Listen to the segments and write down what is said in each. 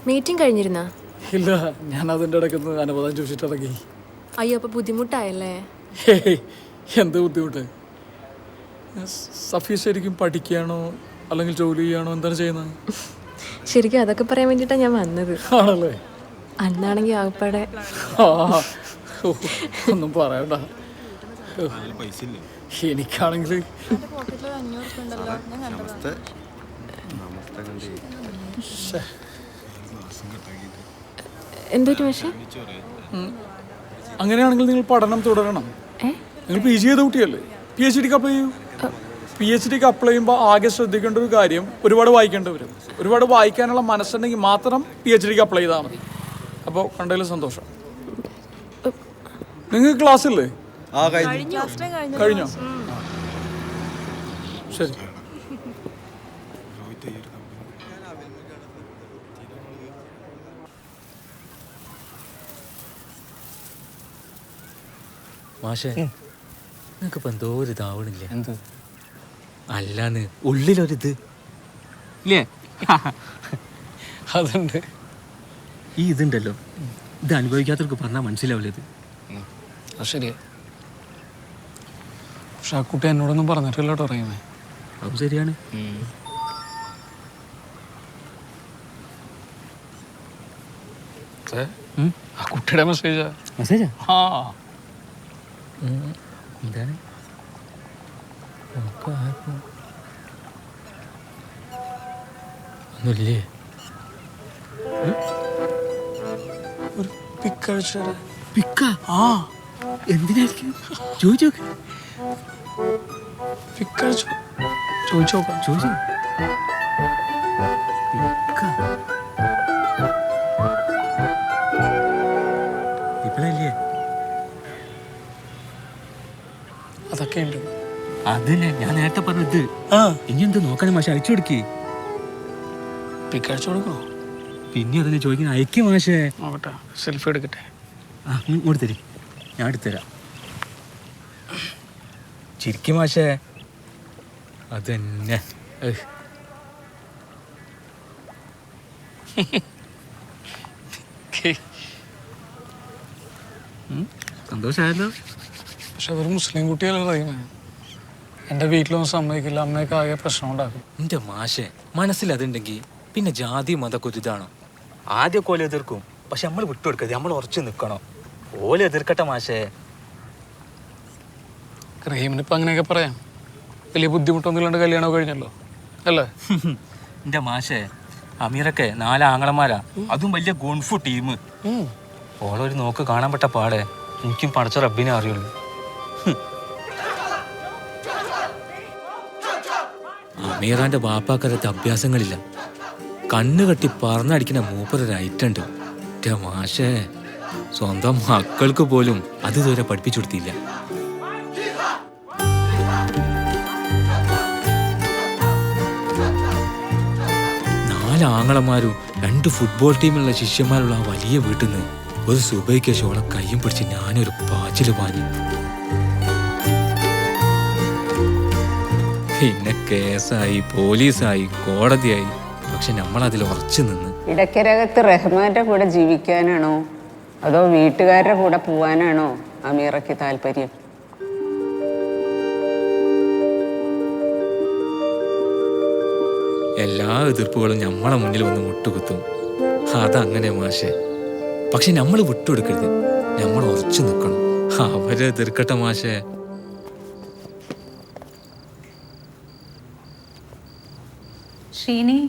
Meeting കഴിഞ്ഞിരുന്നാ? ഇല്ല, ഞാൻ അതിൻ്റെ ഇടയ്ക്ക് അനുവാദം ചോദിച്ചിട്ടിറങ്ങി. അയ്യോ, അപ്പോൾ ബുദ്ധിമുട്ടായല്ലേ? എന്ത് ബുദ്ധിമുട്ട്? സഫീ ശരിക്കും പഠിക്കുകയാണോ അല്ലെങ്കിൽ ജോലി ചെയ്യുകയാണോ, എന്താണ് ചെയ്യുന്നത്? ശരിക്കും അതൊക്കെ പറയാൻ വേണ്ടിയിട്ടാണ് ഞാൻ വന്നത്. ആണല്ലേ? അന്നാണെങ്കിൽ ആകപ്പാടെ ഒന്നും പറയണ്ട. എനിക്കാണെങ്കിൽ എന്തൊരു പക്ഷേ. അങ്ങനെയാണെങ്കിൽ നിങ്ങൾ പഠനം തുടരണം. നിങ്ങൾ PG ചെയ്ത കുട്ടിയല്ലേ, PhDക്ക് അപ്ലൈ ചെയ്യൂ. PhDക്ക് അപ്ലൈ ചെയ്യുമ്പോൾ ആകെ ശ്രദ്ധിക്കേണ്ട ഒരു കാര്യം, ഒരുപാട് വായിക്കേണ്ടി വരും. ഒരുപാട് വായിക്കാനുള്ള മനസ്സുണ്ടെങ്കിൽ മാത്രം PhDക്ക് അപ്ലൈ ചെയ്താൽ മതി. അപ്പോൾ കണ്ടതിൽ സന്തോഷം. നിങ്ങൾക്ക് ക്ലാസ് ഇല്ലേ? കഴിഞ്ഞോ? ശരി. മാഷേ, നിങ്ങൾക്കിപ്പോൾ എന്തോ ഒരു ഇതാവണില്ല. എന്ത്? അല്ലാന്ന് ഉള്ളിലൊരിത് ഇല്ലേ? അതുണ്ട്. ഈ ഇതുണ്ടല്ലോ, ഇത് അനുഭവിക്കാത്തവർക്ക് പറഞ്ഞാൽ മനസ്സിലാവില്ല. ഇത് അത് ശരിയാ. പക്ഷെ ആ കുട്ടി എന്നോടൊന്നും പറഞ്ഞിട്ടില്ല കേട്ടോ അറിയുമേ. അതും ശരിയാണ്. ആ കുട്ടിയുടെ മെസ്സേജാ. മെസ്സേജാ? ആ, എന്താണ്? ഒന്നുമില്ലേ? ഒരു പിക്കഴിച്ച പിക്ക? ആ, എന്തിനായിരിക്കും? ചോദിച്ചു നോക്ക്. പിക്കഴിച്ചു ചോദിച്ചു നോക്കാം. ചോദിച്ചു പിക്ക ഇപ്പഴല്ലേ? അതൊക്കെ ഉണ്ട്. അതന്നെ ഞാൻ നേരത്തെ പറഞ്ഞത്. ഇനി എന്ത് നോക്കാനും മാഷെ, അയച്ചു കൊടുക്കേ. പിക്കഴിച്ചു കൊടുക്കണോ? പിന്നെ അതന്നെ ചോദിക്കുന്ന, അയക്കും മാഷേ. നോക്കട്ടെ, സെൽഫി എടുക്കട്ടെ. ആ, ഇങ്ങോട്ട് തരി, ഞാൻ എടുത്തുതരാം. ചിരിക്കും മാഷേ. അതന്നെ. സന്തോഷമായല്ലോ. പക്ഷെ അതൊരു മുസ്ലിം കുട്ടിയല്ലേ അറിയുമേ. എൻ്റെ വീട്ടിലൊന്നും സമ്മതിക്കില്ല, അമ്മയൊക്കെ ആകെ പ്രശ്നം ഉണ്ടാക്കും. എൻ്റെ മാഷെ, മനസ്സിലതുണ്ടെങ്കിൽ പിന്നെ ജാതി മതമൊക്കെ ഒരു ഇതാണോ? ആദ്യമൊക്കെ ഓല എതിർക്കും, പക്ഷെ നമ്മൾ വിട്ടുകൊടുക്കരുത്, നമ്മൾ ഉറച്ചു നിൽക്കണം. ഓല എതിർക്കട്ടെ മാഷേ. റഹീമിനിപ്പോൾ അങ്ങനെയൊക്കെ പറയാം. വലിയ ബുദ്ധിമുട്ടൊന്നും ഇല്ലാണ്ട് കല്യാണം കഴിഞ്ഞല്ലോ അല്ലേ? എൻ്റെ മാഷെ, അമീറൊക്കെ 4 ആങ്ങളമാരാ, അതും വലിയ ഗുൺഫു ടീം. ഓളൊരു നോക്ക് കാണാൻ പെട്ട പാടെ എനിക്കും പടച്ച റബ്ബിനെ അറിയുള്ളൂ. അമീറാന്റെ ബാപ്പാക്കരത്തെ അഭ്യാസങ്ങളില്ല, കണ്ണ് കെട്ടി പറന്നടിക്കുന്ന മൂപ്പരൊരു ഐറ്റുണ്ട്. എൻ്റെ മാഷേ, സ്വന്തം മക്കൾക്ക് പോലും അത് ഇതുവരെ പഠിപ്പിച്ചു കൊടുത്തില്ല. ആങ്ങളമാരും 2 ഫുട്ബോൾ ടീമിലുള്ള ശിഷ്യന്മാരുള്ള ആ വലിയ വീട്ടിൽ നിന്ന് ഒരു സുബൈക്ക് ശോളെ കയ്യും പിടിച്ച് ഞാനൊരു പാച്ചില് പാഞ്ഞു. പിന്നെ കേസായി, പോലീസായി, കോടതിയായി. പക്ഷെ നമ്മളതിൽ ഉറച്ചു നിന്ന്. ഇടയ്ക്കരകത്ത് റഹ്മാന്റെ കൂടെ ജീവിക്കാനാണോ അതോ വീട്ടുകാരുടെ കൂടെ പോവാനാണോ അമീറയ്ക്ക് താല്പര്യം? എല്ലാ എതിർപ്പുകളും നമ്മളെ മുന്നിൽ വന്ന് മുട്ടുകുത്തും. അതങ്ങനെ മാഷെ. പക്ഷെ നമ്മൾ വിട്ടുകൊടുക്കരുത്, നമ്മൾ ഉറച്ചു നിൽക്കണം. അവരെ എതിർക്കട്ടെ മാഷെ. ഷീനി,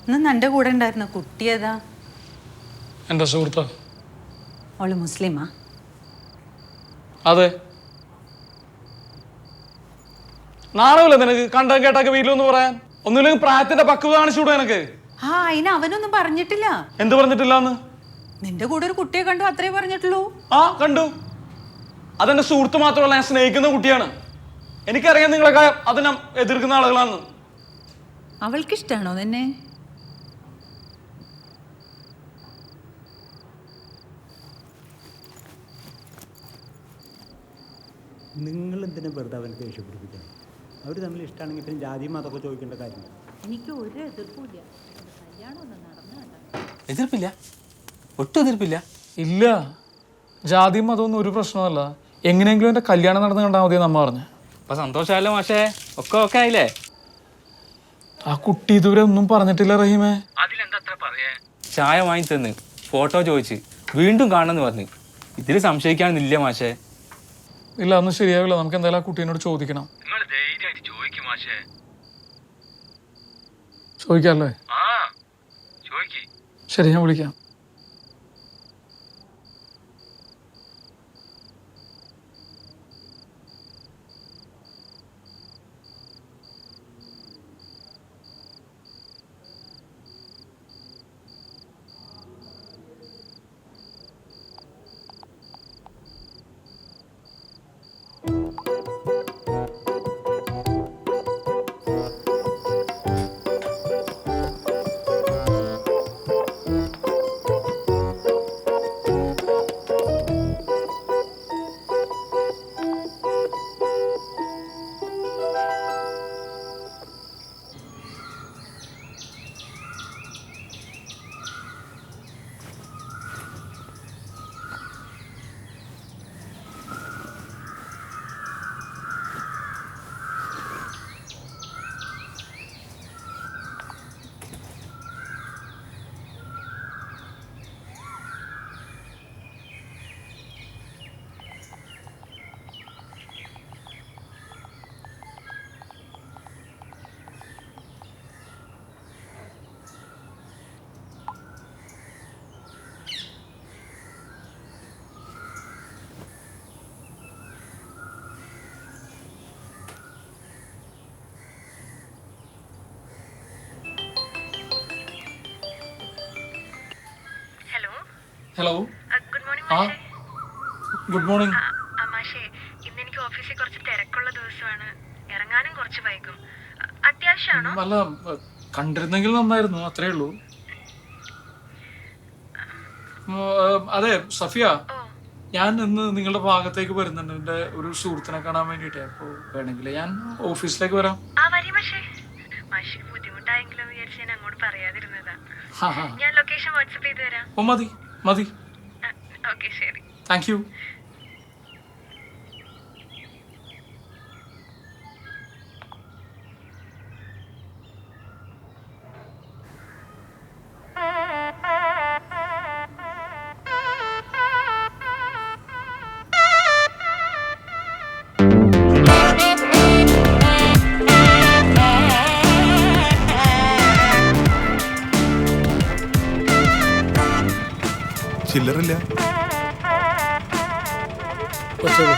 ഇന്ന് നിന്റെ കൂടെ ഉണ്ടായിരുന്ന കുട്ടിയേതാ? എൻ്റെ സുഹൃത്ത്. അവള് മുസ്ലിമാ? അതെ. നാണമില്ല നിനക്ക് കണ്ട കേട്ടൊക്കെ വീട്ടിലൊന്ന് പറയാൻ? ഒന്നുമില്ലെങ്കിൽ പ്രായത്തിന്റെ പക്വത കാണിച്ചുകൂടെ എനക്ക്? ആ, അതിന് അവനൊന്നും പറഞ്ഞിട്ടില്ല. എന്ത് പറഞ്ഞിട്ടില്ലാന്ന്? നിന്റെ കൂടെ ഒരു കുട്ടിയെ കണ്ടു, അത്രേ പറഞ്ഞിട്ടുള്ളൂ. ആ, കണ്ടു. അതെന്റെ സുഹൃത്ത് മാത്രമല്ല, ഞാൻ സ്നേഹിക്കുന്ന കുട്ടിയാണ്. എനിക്കറിയാം നിങ്ങളൊക്കെ അതിനെ എതിർക്കുന്ന ആളുകളാണ്. അവൾക്കിഷ്ടാണോ നിന്നെ? നിങ്ങൾ എന്തിനാ വെറുതെ അവനെ ദേഷ്യപ്പെടുപ്പിക്കണം? അവർ തമ്മിൽ ഇഷ്ടമാണെങ്കിൽ പിന്നെ ജാതിയും അതൊക്കെ ചോദിക്കേണ്ട കാര്യമില്ല. എനിക്ക് ഒരു എതിർപ്പില്ല. കല്യാണം ഒന്നും നടന്നു. എതിർപ്പില്ല, ഒട്ടും എതിർപ്പില്ല. ഇല്ല, ജാതിയും മതമൊന്നും ഒരു പ്രശ്നമല്ല. എങ്ങനെയെങ്കിലും എൻ്റെ കല്യാണം നടന്ന് കണ്ടാൽ മതി നമ്മ പറഞ്ഞു. അപ്പൊ സന്തോഷമല്ലോ മാഷേ, ഒക്കെ ഓക്കെ ആയില്ലേ? ആ കുട്ടി ഇതുവരെ ഒന്നും പറഞ്ഞിട്ടില്ല റഹീമേ. ചായ വാങ്ങി തന്ന്, ഫോട്ടോ ചോദിച്ച്, വീണ്ടും കാണണമെന്ന് പറഞ്ഞു. ഇതിൽ സംശയിക്കാനൊന്നുമില്ല മാഷേ. ഇല്ല, അതൊന്നും ശരിയാവില്ല. നമുക്ക് എന്തായാലും ആ കുട്ടീനോട് ചോദിക്കണം. ചോദിക്കാല്ലേ? ശരി, ഞാൻ വിളിക്കാം. ഹലോ. ഗുഡ് മോർണിംഗ് ആ, ഗുഡ് മോർണിംഗ്. മാഷേ. ഇന്ന് എനിക്ക് ഓഫീസിൽ കുറച്ച് തിരക്കുള്ള ദിവസമാണ്, ഇറങ്ങാനും കുറച്ച് വൈകും. അത്യാവശ്യമാണോ? അല്ല, കണ്ടിരുന്നെങ്കിൽ നന്നായിരുന്നു, അത്രേ ഉള്ളൂ. അതെ സഫിയ, ഞാൻ ഇന്ന് നിങ്ങളുടെ ഭാഗത്തേക്ക് വരുന്നുണ്ട്, എൻ്റെ ഒരു സുഹൃത്തിനെ കാണാൻ വേണ്ടിയിട്ട്. അപ്പോൾ വേണമെങ്കിൽ ഞാൻ ഓഫീസിലേക്ക് വരാം. വരി മാഷേ. മാഷിക്ക് ബുദ്ധിമുട്ടായെങ്കിലും വിചാരിച്ച് ഞാൻ അങ്ങോട്ട് പറയാതിരുന്നതാ. ആ, ഞാൻ ലൊക്കേഷൻ വാട്സപ്പ് ചെയ്ത് തരാം. ഓ മതി മതി. ഓക്കെ, ശരി. Thank you. ചില്ലറില്ല. വെച്ചോളൂ.